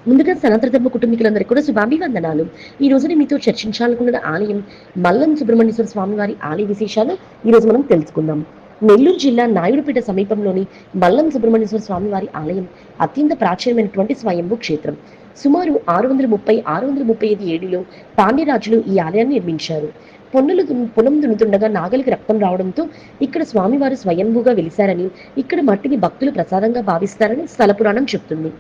ముందుగా సనాతన ధర్మ కుటుంబీకులందరికీ కూడా శుభాభివందనాలు. ఈ రోజు నేను మీతో చర్చించాలనుకున్న ఆలయం మల్లం సుబ్రహ్మణ్యేశ్వర స్వామి వారి ఆలయ విశేషాలు ఈ రోజు మనం తెలుసుకుందాం. నెల్లూరు జిల్లా నాయుడుపేట సమీపంలోని మల్లం సుబ్రహ్మణ్యేశ్వర స్వామి వారి ఆలయం అత్యంత ప్రాచీనమైనటువంటి స్వయంభూ క్షేత్రం. సుమారు 635 ఏడిలో పాండ్యరాజులు ఈ ఆలయాన్ని నిర్మించారు. పొలం దున్నుతుండగా నాగలికి రక్తం రావడంతో ఇక్కడ స్వామివారు స్వయంభూగా వెలిశారని, ఇక్కడ మట్టిని భక్తులు ప్రసాదంగా భావిస్తారని స్థల పురాణం చెప్తుంది.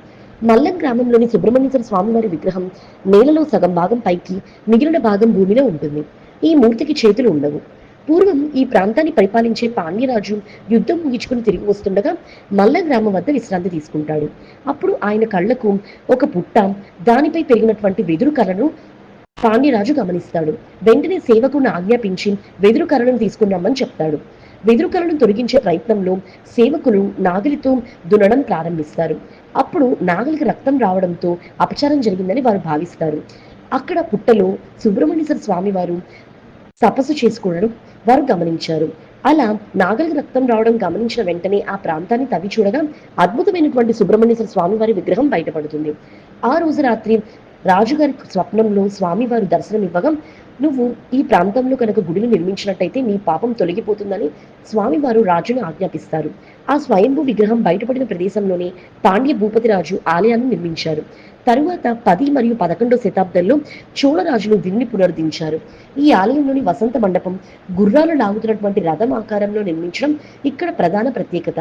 మల్లం గ్రామంలోని సుబ్రహ్మణ్యేశ్వర స్వామివారి విగ్రహం నేలలో సగం భాగం పైకి, మిగిలిన భాగం భూమిలో ఉంటుంది. ఈ మూర్తికి చేతులు ఉండవు. పూర్వం ఈ ప్రాంతాన్ని పరిపాలించే పాండ్యరాజు యుద్ధం ముగించుకుని తిరిగి వస్తుండగా మల్ల గ్రామం వద్ద విశ్రాంతి తీసుకుంటాడు. అప్పుడు ఆయన కళ్లకు ఒక పుట్ట, దానిపై పెరిగినటువంటి వెదురు కర్రను పాండ్యరాజు గమనిస్తాడు. వెంటనే సేవకుని ఆజ్ఞాపించి వెదురు కర్రను తీసుకుని రమ్మని చెప్తాడు. వెదురు కర్రను తొలగించే ప్రయత్నంలో సేవకులు నాగలితో దున్నడం ప్రారంభిస్తారు. అప్పుడు నాగలికి రక్తం రావడంతో అపచారం జరిగిందని వారు భావిస్తారు. అక్కడ పుట్టలో సుబ్రహ్మణ్యేశ్వర స్వామి వారు తపస్సు చేసుకోవడం వారు గమనించారు. అలా నాగలికి రక్తం రావడం గమనించిన వెంటనే ఆ ప్రాంతాన్ని తవ్వి చూడగా అద్భుతమైనటువంటి సుబ్రహ్మణ్యేశ్వర స్వామి వారి విగ్రహం బయటపడుతుంది. ఆ రోజు రాత్రి రాజుగారి స్వప్నంలో స్వామివారు దర్శనం ఇవ్వగా, నువ్వు ఈ ప్రాంతంలో కనుక గుడిని నిర్మించినట్టయితే నీ పాపం తొలగిపోతుందని స్వామివారు రాజును ఆజ్ఞాపిస్తారు. ఆ స్వయంభూ విగ్రహం బయటపడిన ప్రదేశంలోనే పాండ్య భూపతి రాజు ఆలయాన్ని నిర్మించారు. తరువాత 10 మరియు 11వ శతాబ్దంలో చోళరాజులు దీన్ని పునరుద్ధరించారు. ఈ ఆలయంలోని వసంత మండపం గుర్రాలు లాగుతున్నటువంటి రథం ఆకారంలో నిర్మించడం ఇక్కడ ప్రధాన ప్రత్యేకత.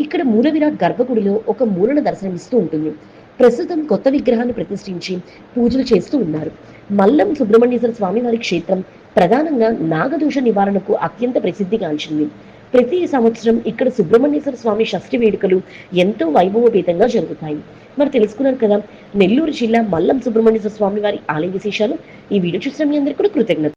ఇక్కడ మూల విరాట్ గర్భగుడిలో ఒక మూలన దర్శనమిస్తూ ఉంటుంది. ప్రస్తుతం కొత్త విగ్రహాన్ని ప్రతిష్ఠించి పూజలు చేస్తూ ఉన్నారు. మల్లం సుబ్రహ్మణ్యేశ్వర స్వామి వారి క్షేత్రం ప్రధానంగా నాగదోష నివారణకు అత్యంత ప్రసిద్ధిగాంచింది. ప్రతి సంవత్సరం ఇక్కడ సుబ్రహ్మణ్యేశ్వర స్వామి షష్ఠి వేడుకలు ఎంతో వైభవపేతంగా జరుగుతాయి. మరి తెలుసుకున్నారు కదా నెల్లూరు జిల్లా మల్లం సుబ్రహ్మణ్యేశ్వర స్వామి వారి ఆలయ విశేషాలు. ఈ వీడియో చూసిన మీ అందరికీ కూడా కృతజ్ఞత.